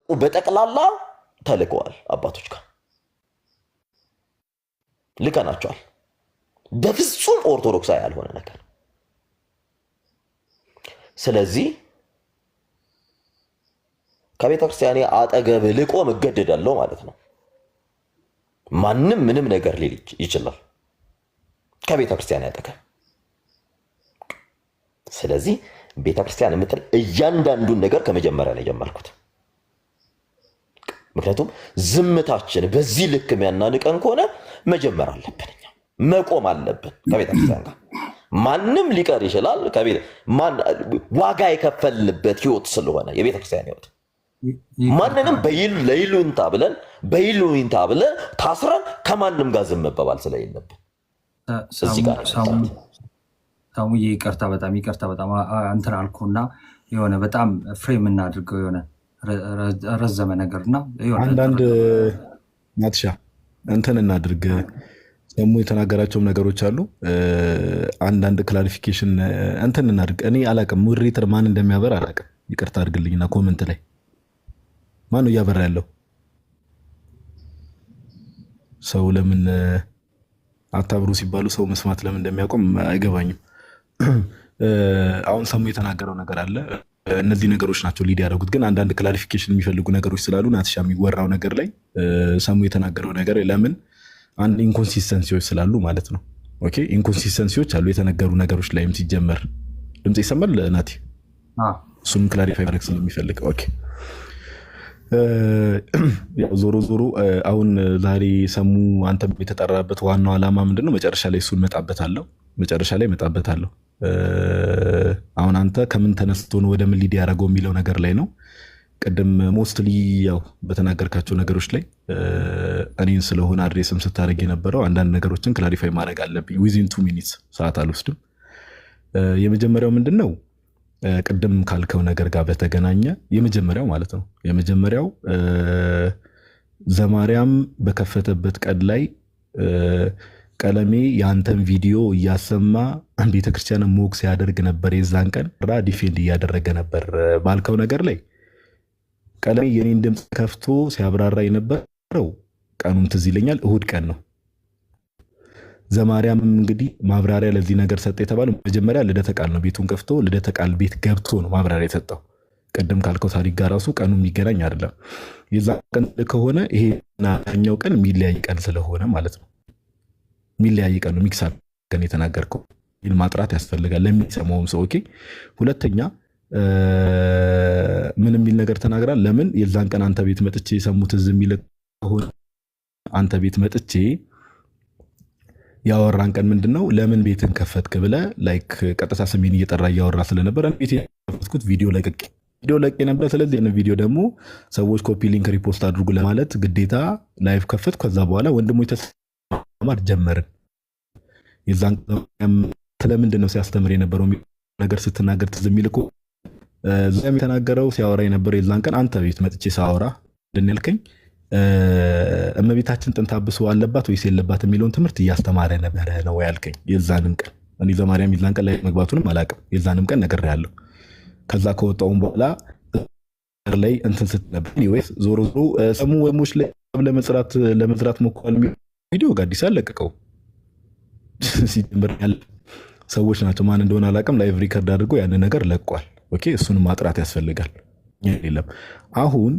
በጠቅላላ ተልከዋል አባቶች ጋር ልከናቸዋል። በፍጹም ኦርቶዶክሳዊ ያልሆነ ነገር። ስለዚህ ከቤተ ክርስቲያኔ አጠገብ ልቆም እገደዳለሁ ማለት ነው። ማንም ምንም ነገር ሊል ይችላል ከቤተ ክርስቲያኔ አጠገብ። ስለዚህ ቤተ ክርስቲያን የምትል እያንዳንዱን ነገር ከመጀመሪያ ነው የጀመርኩት። ምክንያቱም ዝምታችን በዚህ ልክ የሚያናንቀን ከሆነ መጀመር አለብን፣ እኛ መቆም አለብን ከቤተ ክርስቲያን ጋር። ማንም ሊቀር ይችላል። ዋጋ የከፈልንበት ህይወት ስለሆነ የቤተ ክርስቲያን ህይወት ማንንም ለይሉኝታ ብለን ታስረን ከማንም ጋር ዝም መባባል ስለሌለብን እዚህ ጋር ሳሙዬ ይቅርታ በጣም እንትን አልኩና የሆነ በጣም ፍሬም እናድርገው የሆነ ረዘመ ነገርና አንዳንድ ናትሻ እንትን እናድርግ። ደግሞ የተናገራቸውም ነገሮች አሉ። አንዳንድ ክላሪፊኬሽን እንትን እናድርግ። እኔ አላቅም ሞዴሬተር ማን እንደሚያበር አላቅም። ይቅርታ አድርግልኝና ኮመንት ላይ ማን ነው እያበራ ያለው? ሰው ለምን አታብሩ ሲባሉ ሰው መስማት ለምን እንደሚያቆም አይገባኝም። አሁን ሰሙ የተናገረው ነገር አለ። እነዚህ ነገሮች ናቸው ሊድ ያደረጉት። ግን አንዳንድ ክላሪፊኬሽን የሚፈልጉ ነገሮች ስላሉ ናትሻ የሚወራው ነገር ላይ ሰሙ የተናገረው ነገር ለምን አንድ ኢንኮንሲስተንሲዎች ስላሉ ማለት ነው። ኦኬ ኢንኮንሲስተንሲዎች አሉ የተነገሩ ነገሮች ላይም ሲጀመር ድምጽ ይሰማል ናቲ? እሱም ክላሪፋይ ማድረግ ስለሚፈልግ ኦኬ። ዞሮ አሁን ዛሬ ሰሙ አንተ የተጠራበት ዋናው ዓላማ ምንድነው? መጨረሻ ላይ እሱን መጣበታለሁ። አሁን አንተ ከምን ተነስቶ ነው ወደ ምን ሊድ ያደረገው የሚለው ነገር ላይ ነው። ቅድም ሞስትሊ ያው በተናገርካቸው ነገሮች ላይ እኔን ስለሆነ አድሬስም ስታደርግ የነበረው አንዳንድ ነገሮችን ክላሪፋይ ማድረግ አለብኝ። ዊዚን 2 ሚኒትስ ሰዓት አልወስድም። የመጀመሪያው ምንድነው ቅድም ካልከው ነገር ጋር በተገናኘ የመጀመሪያው ማለት ነው የመጀመሪያው ዘማርያም በከፈተበት ቀን ላይ ቀለሜ የአንተን ቪዲዮ እያሰማ ቤተክርስቲያን ሞክ ሲያደርግ ነበር። የዛን ቀን ዲፌንድ እያደረገ ነበር ባልከው ነገር ላይ ቀለሜ የኔን ድምፅ ከፍቶ ሲያብራራ የነበረው ቀኑም ትዝ ይለኛል እሁድ ቀን ነው። ዘማርያም እንግዲህ ማብራሪያ ለዚህ ነገር ሰጠ የተባለው መጀመሪያ ልደተ ቃል ነው። ቤቱን ከፍቶ ልደተ ቃል ቤት ገብቶ ነው ማብራሪያ የሰጠው። ቅድም ካልከው ታሪክ ጋር ራሱ ቀኑ የሚገናኝ አይደለም። የዛ ቀን ከሆነ ይሄና ያኛው ቀን የሚለያይ ቀን ስለሆነ ማለት ነው የሚለያይ ቀን ነው። ሚክስ አድርገን የተናገርከው ይህን ማጥራት ያስፈልጋል ለሚሰማውም ሰው። ኦኬ ሁለተኛ ምን የሚል ነገር ተናግራል? ለምን የዛን ቀን አንተ ቤት መጥቼ የሰሙት እዚህ የሚል ከሆነ አንተ ቤት መጥቼ ያወራን ቀን ምንድነው ለምን ቤትን ከፈትክ ብለህ ላይክ ቀጥታ ስሜን እየጠራ እያወራ ስለነበረ ቤት የከፈትኩት ቪዲዮ ለቅ ነበር። ስለዚህ ነው ቪዲዮ ደግሞ ሰዎች ኮፒ ሊንክ ሪፖስት አድርጉ ለማለት ግዴታ ላይቭ ከፈትኩ። ከዛ በኋላ ወንድሞች ተሰማር ጀመርን። የዛን ስለምንድን ነው ሲያስተምር የነበረው ነገር ስትናገር ትዝ የሚል እኮ ዘም የተናገረው ሲያወራ የነበረው የዛን ቀን አንተ ቤት መጥቼ ሳወራ ምንድን ያልከኝ እመቤታችን ጥንት አብሶ አለባት ወይስ የለባት የሚለውን ትምህርት እያስተማረ ነበረ ነው ያልከኝ። የዛንም ቀን እኔ ዘማርያም የዛን ቀን ላይ መግባቱንም አላውቅም። የዛንም ቀን ነግሬሃለሁ። ከዛ ከወጣውን በኋላ ላይ እንትን ስትነበር ወይስ ዞሮ ሰሙ ወሞች ላይ ለመዝራት ሞክሯል ቪዲዮ ጋዲስ አለቀቀው ሲጀምር ያለ ሰዎች ናቸው። ማን እንደሆነ አላውቅም። ላይቭ ሪከርድ አድርጎ ያን ነገር ለቋል። ኦኬ እሱንም ማጥራት ያስፈልጋል። የለም አሁን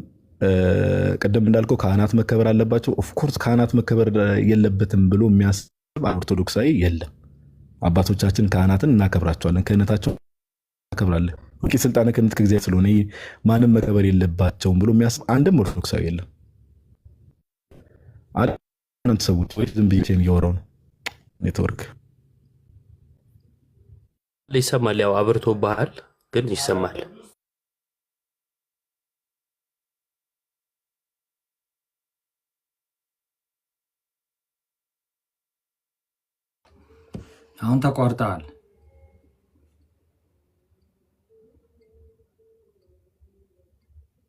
ቀደም እንዳልከው ካህናት መከበር አለባቸው። ኦፍ ኮርስ ካህናት መከበር የለበትም ብሎ የሚያስብ ኦርቶዶክሳዊ የለም። አባቶቻችን ካህናትን እናከብራቸዋለን፣ ክህነታቸው እናከብራለን። ኦኬ ስልጣነ ክህነት ከእግዚአብሔር ስለሆነ ማንም መከበር የለባቸውም ብሎ የሚያስብ አንድም ኦርቶዶክሳዊ የለም። አንተ ሰዎች ወይ ዝም ብዬ እያወራሁ ነው። ኔትወርክ ይሰማል። ያው አብርቶ ባህል ግን ይሰማል። አሁን ተቋርጠሃል።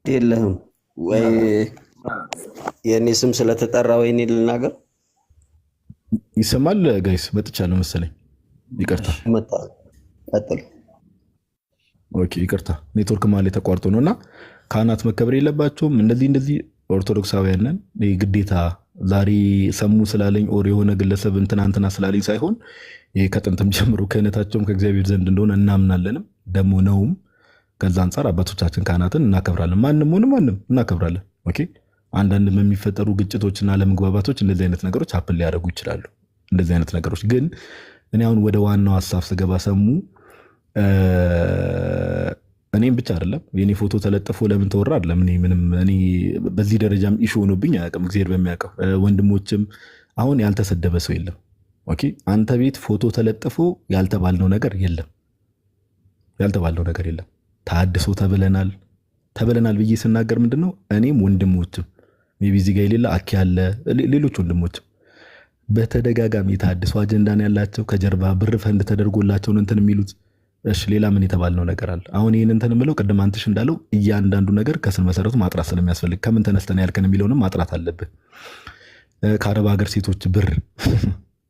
የለህም ወይ? የኔ ስም ስለተጠራ ወይኔ ልናገር? ይሰማል ጋይስ? መጥቻለሁ መሰለኝ። ይቅርታ መጣ። ቀጥል። ኦኬ ይቅርታ ኔትወርክ ማለት ተቋርጦ ነው። እና ካህናት መከበር የለባቸውም እንደዚህ ኦርቶዶክሳውያን ነን ግዴታ ዛሬ ሰሙ ስላለኝ ኦር የሆነ ግለሰብ እንትና ስላለኝ ሳይሆን ይሄ ከጥንትም ጀምሮ ክህነታቸውም ከእግዚአብሔር ዘንድ እንደሆነ እናምናለንም ደግሞ ነውም። ከዛ አንጻር አባቶቻችን ካህናትን እናከብራለን። ማንም ሆነ ማንም እናከብራለን። ኦኬ አንዳንድ በሚፈጠሩ ግጭቶችና አለመግባባቶች እንደዚህ አይነት ነገሮች አፕል ሊያደርጉ ይችላሉ። እንደዚህ አይነት ነገሮች ግን እኔ አሁን ወደ ዋናው ሀሳብ ስገባ ሰሙ እኔም ብቻ አይደለም የኔ ፎቶ ተለጥፎ ለምን ተወራ አይደለም። እኔ በዚህ ደረጃም ኢሹ ሆኖብኝ አያውቅም። እግዚአብሔር በሚያውቀው ወንድሞችም አሁን ያልተሰደበ ሰው የለም። ኦኬ አንተ ቤት ፎቶ ተለጥፎ ያልተባልነው ነገር የለም። ተሐድሶ ተብለናል ብዬ ስናገር ምንድነው እኔም ወንድሞችም ሜይ ቢ እዚህ ጋር የሌለ አኪ ያለ ሌሎች ወንድሞችም በተደጋጋሚ የተሐድሶ አጀንዳ ነው ያላቸው። ከጀርባ ብር ፈንድ ተደርጎላቸው ነው እንትን የሚሉት። እሺ ሌላ ምን የተባልነው ነገር አለ? አሁን ይህን እንትን የምለው ቅድም አንትሽ እንዳለው እያንዳንዱ ነገር ከስር መሰረቱ ማጥራት ስለሚያስፈልግ ከምን ተነስተን ያልከን የሚለውንም ማጥራት አለብን። ከአረብ ሀገር ሴቶች ብር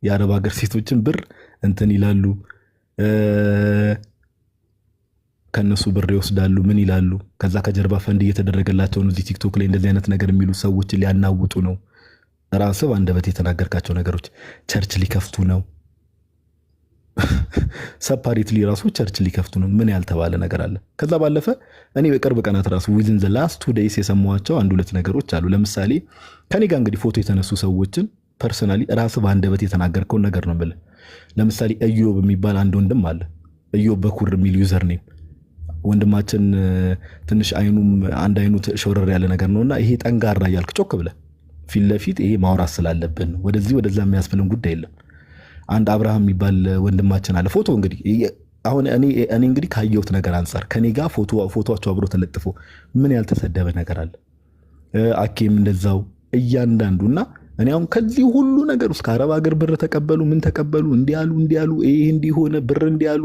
የአረብ ሀገር ሴቶችን ብር እንትን ይላሉ፣ ከነሱ ብር ይወስዳሉ፣ ምን ይላሉ። ከዛ ከጀርባ ፈንድ እየተደረገላቸው ነው። እዚህ ቲክቶክ ላይ እንደዚህ አይነት ነገር የሚሉ ሰዎችን ሊያናውጡ ነው። ራስህ አንደበት የተናገርካቸው ነገሮች ቸርች ሊከፍቱ ነው። ሰፓሬትሊ ራሱ ቸርች ሊከፍቱ ነው። ምን ያልተባለ ነገር አለ? ከዛ ባለፈ እኔ በቅርብ ቀናት ራሱ ዊዝን ዘ ላስት 2 days የሰማኋቸው 1-2 ነገሮች አሉ። ለምሳሌ ከኔ ጋር እንግዲህ ፎቶ የተነሱ ሰዎችን ፐርሰናሊ ራስህ በአንደበት የተናገርከውን ነገር ነው የምልህ። ለምሳሌ እዮብ የሚባል አንድ ወንድም አለ። እዮብ በኩር የሚል ዩዘር ኔም ወንድማችን ትንሽ አንድ አይኑ ሾረር ያለ ነገር ነውና ይሄ ጠንጋራ እያልክ ጮክ ብለህ ፊት ለፊት ይሄ ማውራት ስላለብን ወደዚህ ወደዛ የሚያስብልን ጉዳይ የለም። አንድ አብርሃም የሚባል ወንድማችን አለ። ፎቶ እንግዲህ አሁን እኔ እንግዲህ ካየሁት ነገር አንጻር ከኔ ጋር ፎቶቸው አብሮ ተለጥፎ ምን ያልተሰደበ ነገር አለ? አኬም እንደዛው እያንዳንዱና እኔ አሁን ከዚህ ሁሉ ነገር ውስጥ ከአረብ ሀገር ብር ተቀበሉ፣ ምን ተቀበሉ፣ እንዲያሉ ይሄ እንዲሆነ ብር እንዲያሉ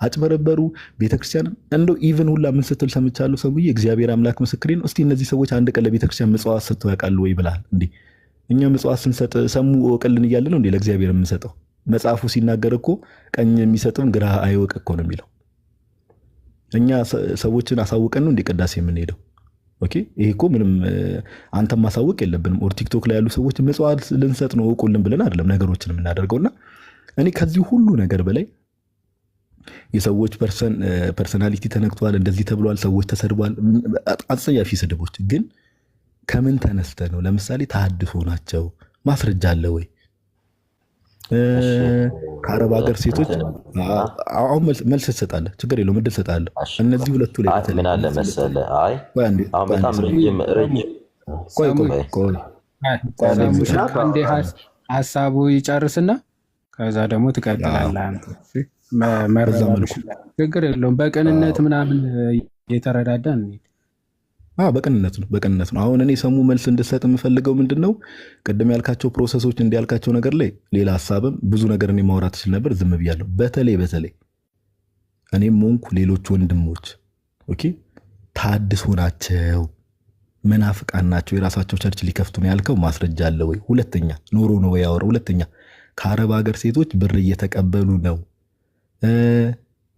አጭበረበሩ ቤተክርስቲያን እንደው ኢቭን ሁላ ምን ስትል ሰምቻለሁ። ሰውዬ እግዚአብሔር አምላክ ምስክሬ ነው። እስቲ እነዚህ ሰዎች አንድ ቀን ለቤተክርስቲያን ምጽዋት ሰጥተው ያውቃሉ ወይ ብለሃል እንዴ? እኛ ምጽዋት ስንሰጥ ሰሙ ወቀልን እያለ ነው እንዴ ለእግዚአብሔር የምንሰጠው? መጽሐፉ ሲናገር እኮ ቀኝ የሚሰጥም ግራ አይወቅ እኮ ነው የሚለው። እኛ ሰዎችን አሳውቀን ነው እንደ ቅዳሴ የምንሄደው። ኦኬ ይሄ እኮ ምንም አንተም ማሳወቅ የለብንም። ኦር ቲክቶክ ላይ ያሉ ሰዎች ምጽዋት ልንሰጥ ነው እውቁልን ብለን አይደለም ነገሮችን የምናደርገውና እኔ ከዚህ ሁሉ ነገር በላይ የሰዎች ፐርሰናሊቲ ተነክቷል፣ እንደዚህ ተብሏል፣ ሰዎች ተሰድቧል፣ አጸያፊ ስድቦች። ግን ከምን ተነስተ ነው? ለምሳሌ ተሐድሶ ናቸው ማስረጃ አለ ወይ? ከአረብ ሀገር ሴቶች አሁን መልስ ትሰጣለህ፣ ችግር የለውም እድል እሰጥሃለሁ። እነዚህ ሁለቱ ላይ ምን አለ መሰለህ፣ በጣም ሀሳቡ ይጨርስና ከዛ ደግሞ ትቀጥላለህ። ችግር የለውም። በቅንነት ምናምን እየተረዳዳ በቅንነት ነው። አሁን እኔ ሰሙ መልስ እንድሰጥ የምፈልገው ምንድን ነው፣ ቅድም ያልካቸው ፕሮሰሶች እንዲያልካቸው ነገር ላይ ሌላ ሀሳብም ብዙ ነገር እኔ ማውራት ትችል ነበር፣ ዝም ብያለሁ። በተለይ እኔም ሆንኩ ሌሎች ወንድሞች ኦኬ ተሐድሶ ናቸው፣ መናፍቃን ናቸው፣ የራሳቸው ቸርች ሊከፍቱ ነው ያልከው ማስረጃ አለ ወይ? ሁለተኛ ኖሮ ነው ያወራው። ሁለተኛ ከአረብ ሀገር ሴቶች ብር እየተቀበሉ ነው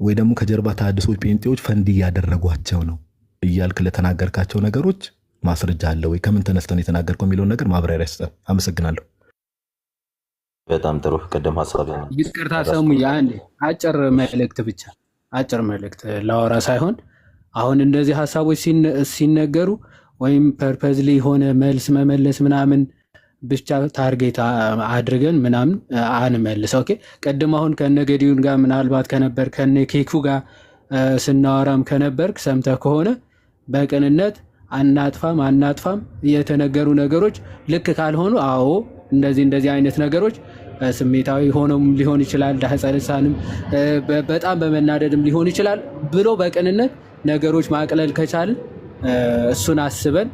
ወይ ደግሞ ከጀርባ ተሐድሶች ጴንጤዎች ፈንድ እያደረጓቸው ነው እያልክ ለተናገርካቸው ነገሮች ማስረጃ አለ ወይ? ከምን ተነስተን የተናገርከው የሚለውን ነገር ማብራሪያ ስጠን። አመሰግናለሁ። በጣም ጥሩ። ቅድም ሀሳብ ነው። ይቅርታ ሰሙ አንድ አጭር መልእክት ላወራ ሳይሆን አሁን እንደዚህ ሀሳቦች ሲነገሩ ወይም ፐርፐዝሊ የሆነ መልስ መመለስ ምናምን ብቻ ታርጌት አድርገን ምናምን አንመልስ። ኦኬ ቅድም አሁን ከነገዲውን ጋር ምናልባት ከነበር ከነ ኬኩ ጋር ስናወራም ከነበርክ ሰምተህ ከሆነ በቅንነት አናጥፋም የተነገሩ ነገሮች ልክ ካልሆኑ አዎ እንደዚህ አይነት ነገሮች ስሜታዊ ሆኖም ሊሆን ይችላል፣ ዳህፀ ልሳንም በጣም በመናደድም ሊሆን ይችላል ብሎ በቅንነት ነገሮች ማቅለል ከቻልን እሱን አስበን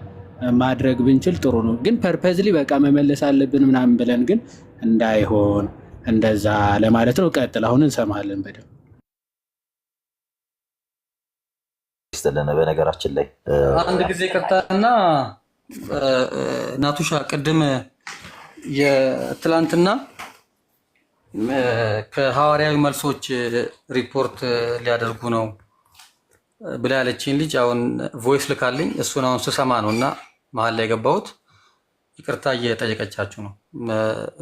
ማድረግ ብንችል ጥሩ ነው። ግን ፐርፐዝሊ በቃ መመለስ አለብን ምናምን ብለን ግን እንዳይሆን እንደዛ ለማለት ነው። ቀጥል፣ አሁን እንሰማለን በደምብ ስለነ። በነገራችን ላይ አንድ ጊዜ ቅርታና ናቱሻ ቅድም የትላንትና ከሐዋርያዊ መልሶች ሪፖርት ሊያደርጉ ነው ብላ ያለችኝ ልጅ አሁን ቮይስ ልካልኝ እሱን አሁን ስሰማ ነው እና መሀል ላይ የገባሁት። ይቅርታ እየጠየቀቻችሁ ነው።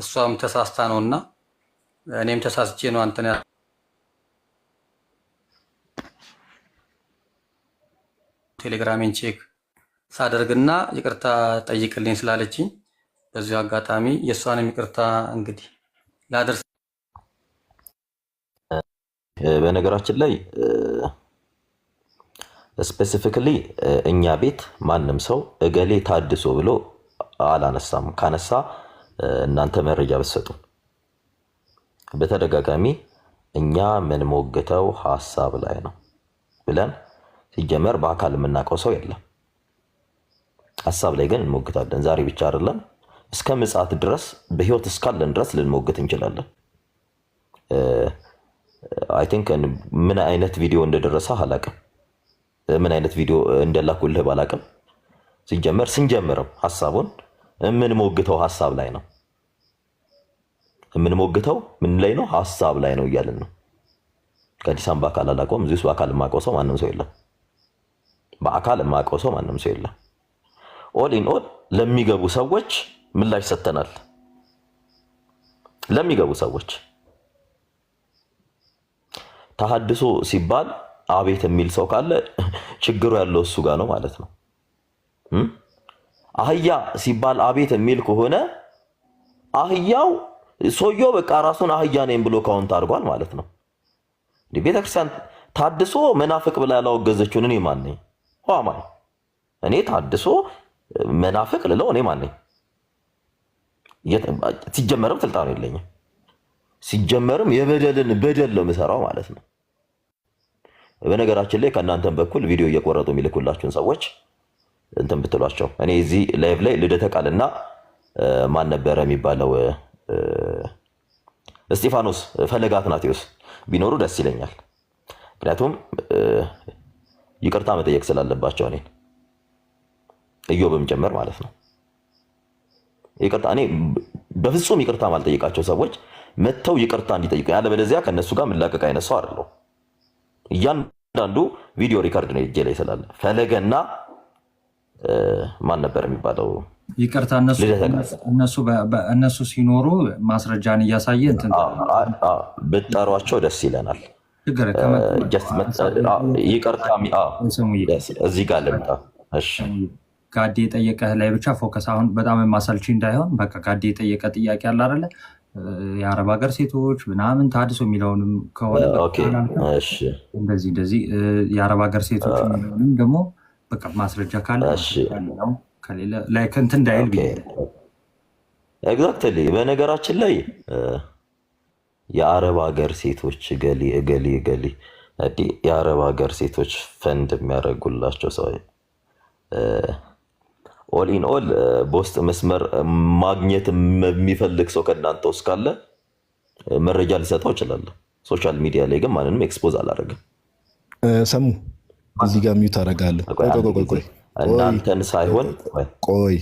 እሷም ተሳስታ ነው እና እኔም ተሳስቼ ነው አንተን ቴሌግራሜን ቼክ ሳደርግና ይቅርታ ጠይቅልኝ ስላለችኝ በዚሁ አጋጣሚ የእሷንም ይቅርታ እንግዲህ ላደርስ። በነገራችን ላይ ስፔሲፊክሊ እኛ ቤት ማንም ሰው እገሌ ታድሶ ብሎ አላነሳም። ካነሳ እናንተ መረጃ ብትሰጡ። በተደጋጋሚ እኛ የምንሞግተው ሀሳብ ላይ ነው ብለን ሲጀመር በአካል የምናውቀው ሰው የለም። ሀሳብ ላይ ግን እንሞግታለን። ዛሬ ብቻ አይደለም፣ እስከ ምጽአት ድረስ በህይወት እስካለን ድረስ ልንሞግት እንችላለን። አይ ቲንክ ምን አይነት ቪዲዮ እንደደረሰ አላውቅም፣ ምን አይነት ቪዲዮ እንደላኩልህ ባላውቅም፣ ሲጀመር ስንጀምርም ሀሳቡን የምንሞግተው ሀሳብ ላይ ነው። የምንሞግተው ምን ላይ ነው? ሀሳብ ላይ ነው እያልን ነው። ከአዲስ አበባ በአካል አላውቀውም። እዚህ ውስጥ በአካል የማውቀው ሰው ማንም ሰው የለም። በአካል የማውቀው ሰው ማንም ሰው የለም። ኦል ኢን ኦል ለሚገቡ ሰዎች ምላሽ ሰጥተናል። ለሚገቡ ሰዎች ተሐድሶ ሲባል አቤት የሚል ሰው ካለ ችግሩ ያለው እሱ ጋር ነው ማለት ነው። አህያ ሲባል አቤት የሚል ከሆነ አህያው ሰውየው በቃ ራሱን አህያ ነኝ ብሎ ካውንት አድርጓል ማለት ነው። ቤተክርስቲያን ታድሶ መናፍቅ ብላ ያላወገዘችውን እኔ ማን ነኝ? ሆማይ እኔ ታድሶ መናፍቅ ልለው እኔ ማን ነኝ? ሲጀመርም ስልጣኑ የለኝም። ሲጀመርም የበደልን በደል ነው የምሰራው ማለት ነው። በነገራችን ላይ ከእናንተም በኩል ቪዲዮ እየቆረጡ የሚልኩላችሁን ሰዎች እንትን ብትሏቸው። እኔ እዚህ ላይቭ ላይ ልደተ ቃልና ማን ነበረ የሚባለው እስጢፋኖስ ፈለገ አትናቴዎስ ቢኖሩ ደስ ይለኛል። ምክንያቱም ይቅርታ መጠየቅ ስላለባቸው እኔን እዮብም ጭምር ማለት ነው። ይቅርታ እኔ በፍጹም ይቅርታ ማልጠይቃቸው ሰዎች መተው ይቅርታ እንዲጠይቁ፣ ያለበለዚያ ከነሱ ጋር ምላቀቅ አይነት ሰው አይደለሁ። እያንዳንዱ ቪዲዮ ሪከርድ ነው እጄ ላይ ስላለ ፈለገና ማን ነበር የሚባለው ይቅርታ እነሱ ሲኖሩ ማስረጃን እያሳየ እንትን ብትጠሯቸው ደስ ይለናል። ይቅርታ እዚህ ጋር ልምጣ። ጋዴ የጠየቀህ ላይ ብቻ ፎከስ። አሁን በጣም የማሰልቺ እንዳይሆን በቃ ጋዴ የጠየቀ ጥያቄ አለ አይደለ? የአረብ ሀገር ሴቶች ምናምን ታድሶ የሚለውንም ከሆነ እንደዚህ የአረብ ሀገር ሴቶች የሚለውንም ደግሞ በቃ ማስረጃ ካለ ከሌለ ላይክ እንትን እንዳይል ብዬ ኤግዛክትሊ። በነገራችን ላይ የአረብ ሀገር ሴቶች ገሊ የአረብ ሀገር ሴቶች ፈንድ የሚያደርጉላቸው ሰው ኦል ኢን ኦል በውስጥ መስመር ማግኘት የሚፈልግ ሰው ከእናንተ ውስጥ ካለ መረጃ ሊሰጠው እችላለሁ። ሶሻል ሚዲያ ላይ ግን ማንንም ኤክስፖዝ አላደርግም። ሰሙ እዚህ ጋር ሚዩት አደርጋለሁ። ቆይ እናንተን ሳይሆን ቆይ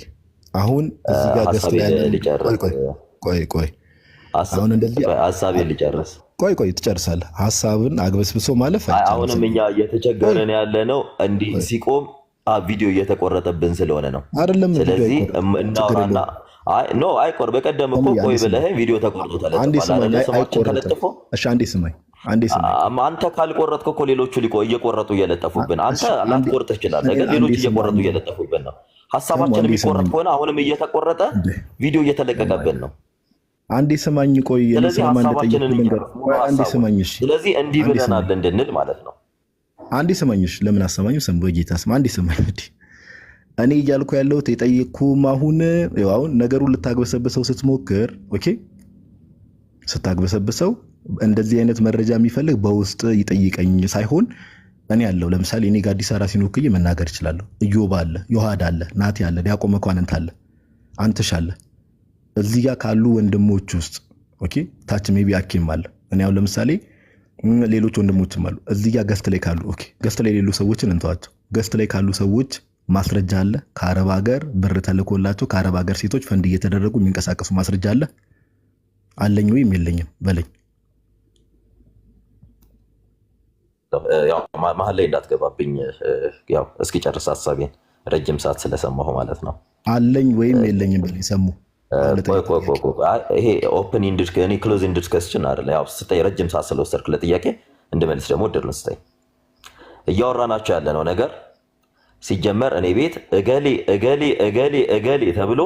አሁን እዚህ ጋር ቆይ አሁን እንደዚህ ሀሳቤን ልጨርስ። ቆይ ትጨርሳለህ። ሀሳብን አግበስብሶ ማለፍ አሁንም እኛ እየተቸገረን ያለ ነው። እንዲህ ሲቆም ቪዲዮ እየተቆረጠብን ስለሆነ ነው። አይደለም ስለዚህ እናውራና አይቆር በቀደም እኮ ቆይ ብለህ ቪዲዮ ተቆርጦ ተለጥፎ አንተ ካልቆረጥክ እኮ ሌሎቹ እየቆረጡ እየለጠፉብን፣ አንተ ላትቆርጥ ትችላለህ፣ ግን ሌሎቹ እየቆረጡ እየለጠፉብን ነው። ሀሳባችን የሚቆረጥ ከሆነ አሁንም እየተቆረጠ ቪዲዮ እየተለቀቀብን ነው። አንዴ ስማኝ ቆይ። ስለዚህ እንዲህ ብለናል እንድንል ማለት ነው። አንዴ ስማኝሽ። ለምን አሰማኝ? ሰም በጌታ ስም አንዴ ስማኝ። እኔ እያልኩ ያለሁት የጠየቅኩም አሁን ነገሩን ልታግበሰብሰው ስትሞክር ኦኬ፣ ስታግበሰብሰው እንደዚህ አይነት መረጃ የሚፈልግ በውስጥ ይጠይቀኝ ሳይሆን እኔ ያለው ለምሳሌ እኔ ጋር አዲስ አበባ ሲኖክኝ መናገር እችላለሁ። እዮብ አለ፣ ዮሐድ አለ፣ ናቲ አለ፣ ዲያቆን መኳንንት አለ፣ አንተሽ አለ። እዚህ ጋር ካሉ ወንድሞች ውስጥ ኦኬ፣ ታች ሜቢ አኪም አለ። እኔ አሁን ለምሳሌ ሌሎች ወንድሞችም አሉ። እዚህ ጋር ገስት ላይ ካሉ ኦኬ፣ ገስት ላይ ሌሉ ሰዎችን እንተዋቸው። ገስት ላይ ካሉ ሰዎች ማስረጃ አለ። ከአረብ ሀገር ብር ተልኮላቸው ከአረብ ሀገር ሴቶች ፈንድ እየተደረጉ የሚንቀሳቀሱ ማስረጃ አለ አለኝ ወይም የለኝም በለኝ። ያው መሀል ላይ እንዳትገባብኝ፣ ያው እስኪጨርስ ሀሳቤን ረጅም ሰዓት ስለሰማሁ ማለት ነው። አለኝ ወይም የለኝም ብለህ ሰሙ። ይሄ ኦፕን ኢንድድ እኔ ክሎዝ ኢንድድ ከስችን አይደለ። ያው ስጠኝ ረጅም ሰዓት ስለወሰድክ ለጥያቄ እንድመልስ ደግሞ እድል ስጠኝ። እያወራናቸው ያለነው ነገር ሲጀመር እኔ ቤት እገሌ እገሌ እገሌ እገሌ ተብሎ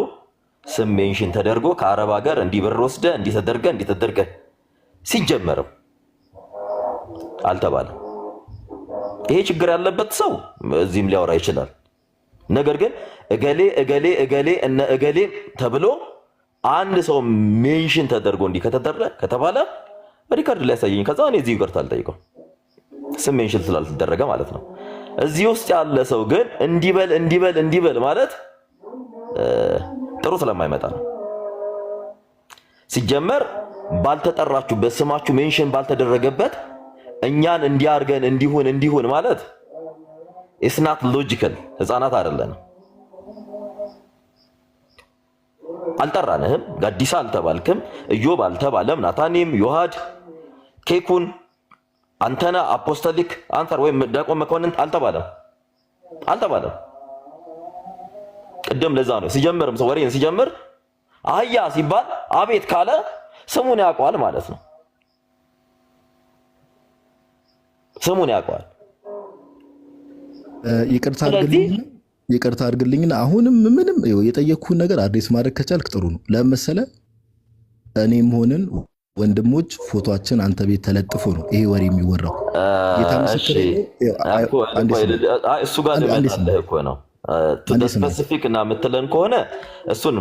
ስም ሜንሽን ተደርጎ ከአረብ ሀገር እንዲህ ብር ወስደ እንዲህ ተደርገ ሲጀመርም አልተባለም። ይሄ ችግር ያለበት ሰው እዚህም ሊያወራ ይችላል። ነገር ግን እገሌ እገሌ እገሌ እነ እገሌ ተብሎ አንድ ሰው ሜንሽን ተደርጎ እንዲህ ከተባለ ሪከርድ ላይ ያሳየኝ። ከዛ እኔ እዚህ ይቅርታ አልጠይቀው ስም ሜንሽን ስላልተደረገ ማለት ነው። እዚህ ውስጥ ያለ ሰው ግን እንዲበል ማለት ጥሩ ስለማይመጣ ነው። ሲጀመር ባልተጠራችሁበት ስማችሁ ሜንሽን ባልተደረገበት እኛን እንዲያርገን እንዲሁን ማለት ኢስናት ሎጂካል። ህፃናት አይደለንም። አልጠራንህም። ጋዲሳ አልተባልክም። እዮብ አልተባለም። ናታኒም፣ ዮሐድ፣ ኬኩን፣ አንተና አፖስቶሊክ አንተር ወይም ዲያቆን መኮንን አልተባለም። ቅድም ለዛ ነው ሲጀምርም ሰው ወሬን ሲጀምር አህያ ሲባል አቤት ካለ ስሙን ያውቀዋል ማለት ነው። ስሙን ያውቀዋል። ይቅርታ አድርግልኝና አሁንም ምንም የጠየቅኩህን ነገር አድሬስ ማድረግ ከቻልክ ጥሩ ነው። ለመሰለ እኔም ሆንን ወንድሞች ፎቶአችን አንተ ቤት ተለጥፎ ነው ይሄ ወሬ የሚወራው። እሱ ጋር ልመጣልህ እኮ ነው። ስፔሲፊክ እና የምትለን ከሆነ እሱን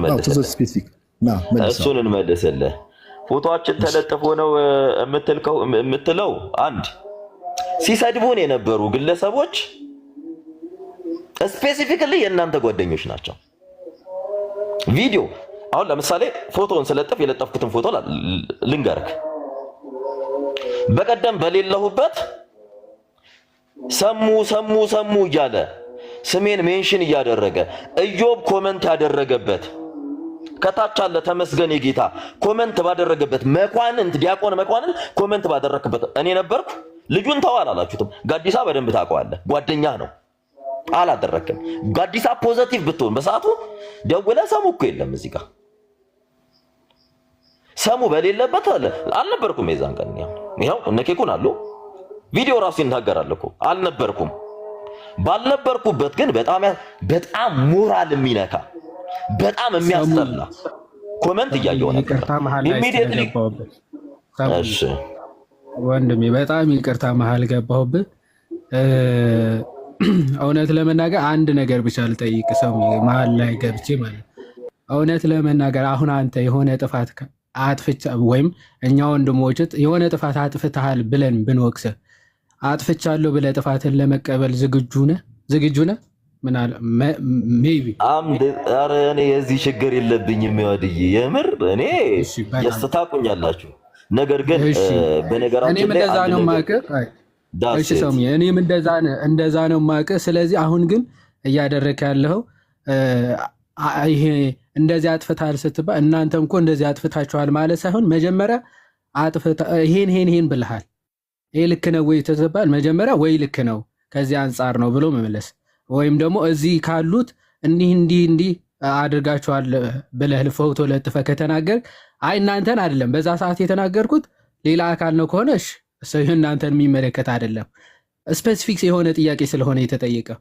እንመልስልህ። ፎቶአችን ተለጥፎ ነው የምትለው አንድ ሲሰድቡን የነበሩ ግለሰቦች ስፔሲፊካሊ የእናንተ ጓደኞች ናቸው። ቪዲዮ አሁን ለምሳሌ ፎቶውን ስለጥፍ የለጠፍኩትን ፎቶ ልንገርክ። በቀደም በሌለሁበት ሰሙ እያለ ስሜን ሜንሽን እያደረገ እዮብ ኮመንት ያደረገበት ከታች አለ ተመስገን የጌታ ኮመንት ባደረገበት መኳንንት ዲያቆን መኳንንት ኮመንት ባደረክበት እኔ ነበርኩ። ልጁን ተዋል አላችሁትም። ጋዲሳ በደንብ ታውቀዋለህ። ጓደኛ ነው። አላደረክም። ጋዲሳ ፖዚቲቭ ብትሆን በሰዓቱ ደውለህ ሰሙ እኮ የለም እዚህ ጋር ሰሙ በሌለበት አልነበርኩም። የዛን ቀን ይኸው እነ ኬኩን አሉ ቪዲዮ ራሱ ይናገራል እኮ አልነበርኩም። ባልነበርኩበት ግን በጣም ሞራል የሚነካ በጣም የሚያስጠላ ኮመንት እያየሁ ነበር። ኢሚዲየትሊ እሺ ወንድሜ በጣም ይቅርታ መሀል ገባሁብህ። እውነት ለመናገር አንድ ነገር ብቻ ልጠይቅ፣ ሰው መሀል ላይ ገብቼ ማለት እውነት ለመናገር አሁን አንተ የሆነ ጥፋት አጥፍቻ ወይም እኛ ወንድሞች የሆነ ጥፋት አጥፍተሃል ብለን ብንወቅስ አጥፍቻለሁ ብለህ ጥፋትን ለመቀበል ዝግጁ ነህ? ምን አለ ሜቢ ኧረ እኔ የዚህ ችግር የለብኝም። ይወድዬ የምር እኔ ያስተታቁኛላችሁ። ነገር ግን በነገራችን ላይ እንደዛ ነው ማቀቅ እሺ ሰው እኔም እንደዛ ነው ማቀቅ። ስለዚህ አሁን ግን እያደረክ ያለው ይሄ እንደዚህ አጥፍታል ስትባል እናንተም እኮ እንደዚህ አጥፍታችኋል ማለት ሳይሆን መጀመሪያ ይሄን ብልሃል ይሄ ልክ ነው ወይ ተዘባል መጀመሪያ ወይ ልክ ነው ከዚህ አንጻር ነው ብሎ መመለስ ወይም ደግሞ እዚህ ካሉት እንዲህ አድርጋችኋል ብለህ ፎቶ ለጥፈህ ከተናገር አይ እናንተን አይደለም በዛ ሰዓት የተናገርኩት ሌላ አካል ነው ከሆነ እሺ ሰው እናንተን የሚመለከት አይደለም። ስፔሲፊክስ የሆነ ጥያቄ ስለሆነ የተጠየቀው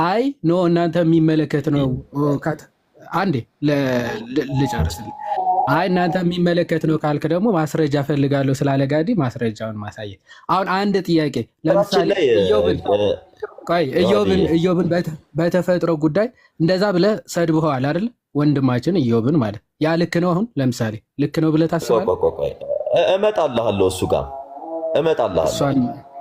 አይ ኖ እናንተ የሚመለከት ነው። አንዴ ልጨርስልህ። አይ እናንተ የሚመለከት ነው ካልክ ደግሞ ማስረጃ ፈልጋለሁ ስላለ ጋዲ ማስረጃውን ማሳየት። አሁን አንድ ጥያቄ ለምሳሌ ኢዮብን በተፈጥሮ ጉዳይ እንደዛ ብለህ ሰድብኸዋል አይደል? ወንድማችን ኢዮብን ማለት ያ ልክ ነው? አሁን ለምሳሌ ልክ ነው ብለህ ታስባለህ? እመጣልሃለሁ እሱ ጋር እመጣልሃለሁ።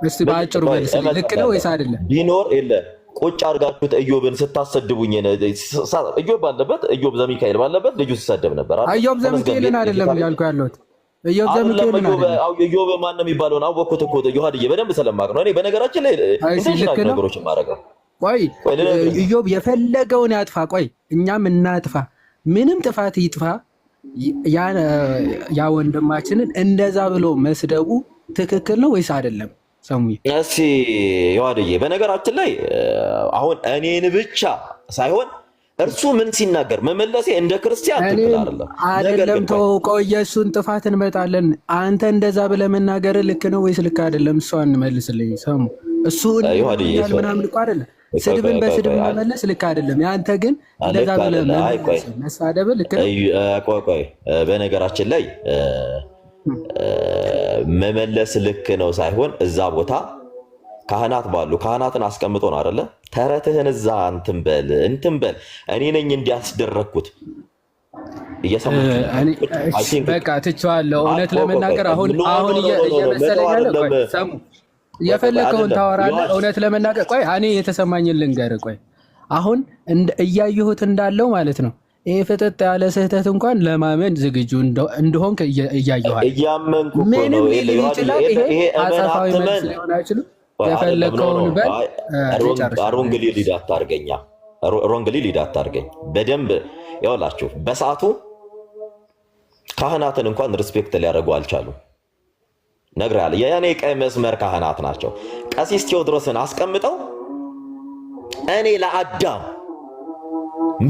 እስቲ በአጭሩ መልስልኝ፣ ልክ ነው ወይስ አይደለም? ቢኖር የለ ቁጭ አድርጋችሁት ኢዮብን ስታሰድቡኝ ኢዮብ ባለበት ኢዮብ ዘሚካኤል ባለበት ልጁ ሲሰደብ ነበር። ኢዮብ ዘሚካኤልን አይደለም ያልኩ ያለሁት ኢዮብ ዘሚካኤልን አይደለም። ኢዮብ ማን ነው የሚባለውን አወቅኩት እኮ ዮሐድዬ በደንብ ስለማቅ ነው። እኔ በነገራችን ላይ ኢንተርናሽናል ነገሮችን ማድረገው ቆይ ኢዮብ የፈለገውን ያጥፋ፣ ቆይ እኛም እናጥፋ፣ ምንም ጥፋት ይጥፋ፣ ያ ወንድማችንን እንደዛ ብሎ መስደቡ ትክክል ነው ወይስ አይደለም? ሰሙዬ። እሺ ዮሐድዬ፣ በነገራችን ላይ አሁን እኔን ብቻ ሳይሆን እርሱ ምን ሲናገር መመለሴ እንደ ክርስቲያን ትክክል አይደለም። አይደለም ተወቀው የእሱን ጥፋት እንመጣለን። አንተ እንደዛ ብለህ መናገር ልክ ነው ወይስ ልክ አይደለም? እሱ አንመልስልኝ። ሰሙ እሱ ያል ምናምን እኮ አይደለም። ስድብን በስድብ መመለስ ልክ አይደለም። ያንተ ግን እንደዛ ብለህ መሳደብ ልክ ነው። ቆይ በነገራችን ላይ መመለስ ልክ ነው ሳይሆን እዛ ቦታ ካህናት ባሉ ካህናትን አስቀምጦ ነው አይደለ? ተረትህን እዛ እንትን በል እኔ ነኝ እንዲያስደረግኩት በቃ ትቼዋለሁ። እውነት ለመናገር አሁን እየመሰለኝ ያለው ሰሙ የፈለከውን ታወራለህ። እውነት ለመናገር ቆይ እኔ የተሰማኝን ልንገርህ። ቆይ አሁን እያየሁት እንዳለው ማለት ነው ይህ ፍጥጥ ያለ ስህተት እንኳን ለማመን ዝግጁ እንደሆንክ እያየኋል። ምንም ሊል ይችላል። ይሄ አጸፋዊ መልስ ሊሆን አይችልም። የፈለከውን በል። ሮንግሊ ሊድ አታርገኝ። በደንብ ያውላችሁ። በሰዓቱ ካህናትን እንኳን ሪስፔክት ሊያደርጉ አልቻሉም። ነግሬሃለሁ። የኔ ቀይ መስመር ካህናት ናቸው። ቀሲስ ቴዎድሮስን አስቀምጠው እኔ ለአዳም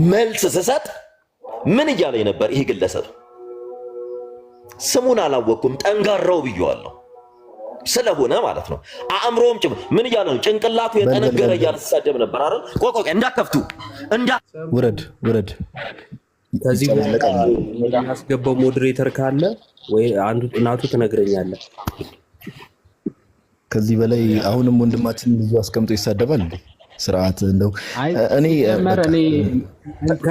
መልስ ስሰጥ ምን እያለኝ ነበር? ይህ ግለሰብ ስሙን አላወቅኩም፣ ጠንጋራው ብየዋለሁ ስለሆነ ማለት ነው። አእምሮም ምን እያለ ነው? ጭንቅላቱ የጠነገረ እያለ ሲሳደብ ነበር አይደል? ቆይ እንዳከፍቱ ውረድ። ከዚህ ያስገባው ሞዴሬተር ካለ ወይ አንዱ ጥናቱ ትነግረኛለህ። ከዚህ በላይ አሁንም ወንድማችን ብዙ አስቀምጦ ይሳደባል እንዴ? ስርዓት እንደው እኔ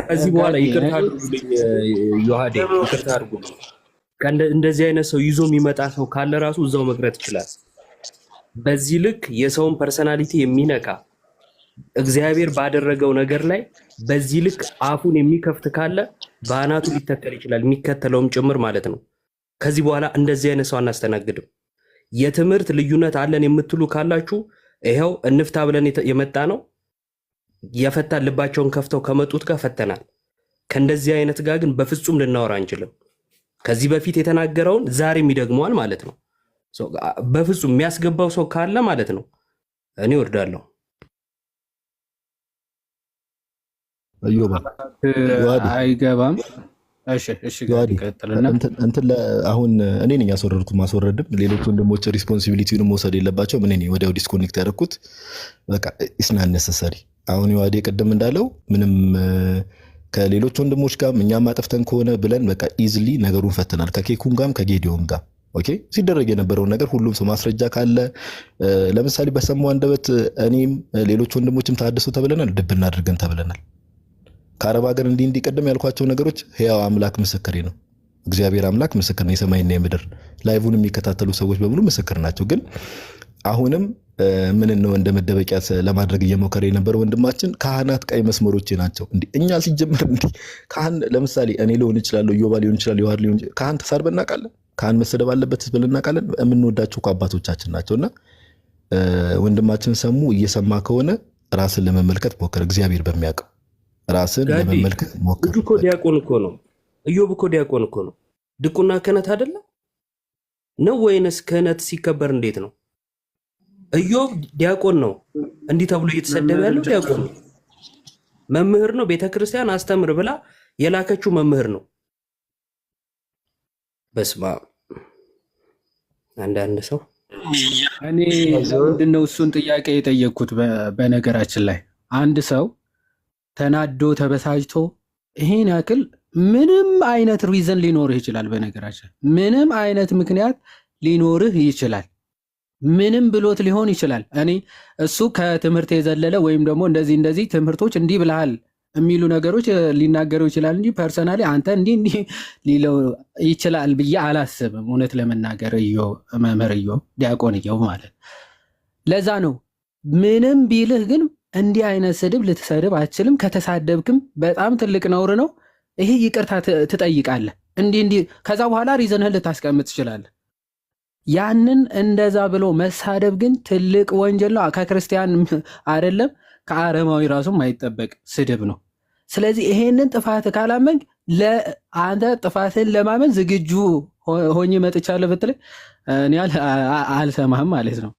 ከዚህ በኋላ ይቅርታ አድርጉልኝ፣ ዮሐዴ ይቅርታ አድርጉልኝ። እንደዚህ አይነት ሰው ይዞ የሚመጣ ሰው ካለ ራሱ እዛው መቅረት ይችላል። በዚህ ልክ የሰውን ፐርሰናሊቲ የሚነካ እግዚአብሔር ባደረገው ነገር ላይ በዚህ ልክ አፉን የሚከፍት ካለ በአናቱ ሊተከል ይችላል፣ የሚከተለውም ጭምር ማለት ነው። ከዚህ በኋላ እንደዚህ አይነት ሰው አናስተናግድም። የትምህርት ልዩነት አለን የምትሉ ካላችሁ ይኸው እንፍታ ብለን የመጣ ነው። የፈታን ልባቸውን ከፍተው ከመጡት ጋር ፈተናል። ከእንደዚህ አይነት ጋር ግን በፍጹም ልናወራ አንችልም። ከዚህ በፊት የተናገረውን ዛሬም ይደግመዋል ማለት ነው። በፍጹም የሚያስገባው ሰው ካለ ማለት ነው እኔ ወርዳለሁ። አይገባም። አሁን እኔ ነኝ ያስወረድኩት። ማስወረድም ሌሎች ወንድሞች ሪስፖንሲቢሊቲውን መውሰድ የለባቸው። ምን ወዲያው ዲስኮኔክት ያደረኩት በቃ ኢስና ነሰሰሪ። አሁን የዋዴ ቅድም እንዳለው ምንም ከሌሎች ወንድሞች ጋር እኛም አጠፍተን ከሆነ ብለን በቃ ኢዝሊ ነገሩን ፈትናል። ከኬኩም ጋም ከጌዲዮም ጋር ኦኬ። ሲደረግ የነበረውን ነገር ሁሉም ሰው ማስረጃ ካለ ለምሳሌ በሰማው አንደበት እኔም ሌሎች ወንድሞችም ታድሶ ተብለናል፣ ድብና አድርገን ተብለናል። ከአረብ ሀገር እንዲቀደም ያልኳቸው ነገሮች ሕያው አምላክ ምስክሬ ነው። እግዚአብሔር አምላክ ምስክር ነው። የሰማይና የምድር ላይቭን የሚከታተሉ ሰዎች በሙሉ ምስክር ናቸው። ግን አሁንም ምን ነው እንደ መደበቂያ ለማድረግ እየሞከረ የነበረው ወንድማችን ካህናት ቀይ መስመሮች ናቸው። እኛ ሲጀምር ካህን ለምሳሌ እኔ ሊሆን ይችላል፣ ዮባ ሊሆን ይችላል፣ ዮሐድ ሊሆን ይችላል። ካህን ተሳድበን እናውቃለን። ካህን መሰደብ አለበት ብለን እናውቃለን። የምንወዳቸው አባቶቻችን ናቸውና ወንድማችን ሰሙ እየሰማ ከሆነ ራስን ለመመልከት ሞክር። እግዚአብሔር በሚያውቀው ራስን ለመመልከት ሞክር። እኮ ዲያቆን እኮ ነው። ኢዮብ እኮ ዲያቆን እኮ ነው። ድቁና ክህነት አይደለም ነው ወይንስ ክህነት ሲከበር እንዴት ነው? ኢዮብ ዲያቆን ነው። እንዲህ ተብሎ እየተሰደበ ያለው ዲያቆን ነው። መምህር ነው። ቤተክርስቲያን አስተምር ብላ የላከችው መምህር ነው። በስመ አብ። አንዳንድ ሰው እኔ ምንድነው እሱን ጥያቄ የጠየቅኩት። በነገራችን ላይ አንድ ሰው ተናዶ ተበሳጭቶ ይሄን ያክል ምንም አይነት ሪዘን ሊኖርህ ይችላል። በነገራችን ምንም አይነት ምክንያት ሊኖርህ ይችላል። ምንም ብሎት ሊሆን ይችላል። እኔ እሱ ከትምህርት የዘለለ ወይም ደግሞ እንደዚህ ትምህርቶች እንዲህ ብለሃል የሚሉ ነገሮች ሊናገረው ይችላል እንጂ ፐርሰናሊ አንተ እንዲህ ሊለው ይችላል ብዬ አላስብም። እውነት ለመናገር መምህር ኢዮብ ዲያቆን ኢዮብ ማለት ለዛ ነው። ምንም ቢልህ ግን እንዲህ አይነት ስድብ ልትሰድብ አትችልም። ከተሳደብክም በጣም ትልቅ ነውር ነው። ይሄ ይቅርታ ትጠይቃለህ። እንዲህ ከዛ በኋላ ሪዘንህን ልታስቀምጥ ትችላለህ። ያንን እንደዛ ብሎ መሳደብ ግን ትልቅ ወንጀል ነው። ከክርስቲያን አይደለም ከአረማዊ ራሱ ማይጠበቅ ስድብ ነው። ስለዚህ ይሄንን ጥፋት ካላመንክ አንተ ጥፋትን ለማመን ዝግጁ ሆኜ መጥቻለሁ ብትል እኔ አልሰማህም ማለት ነው።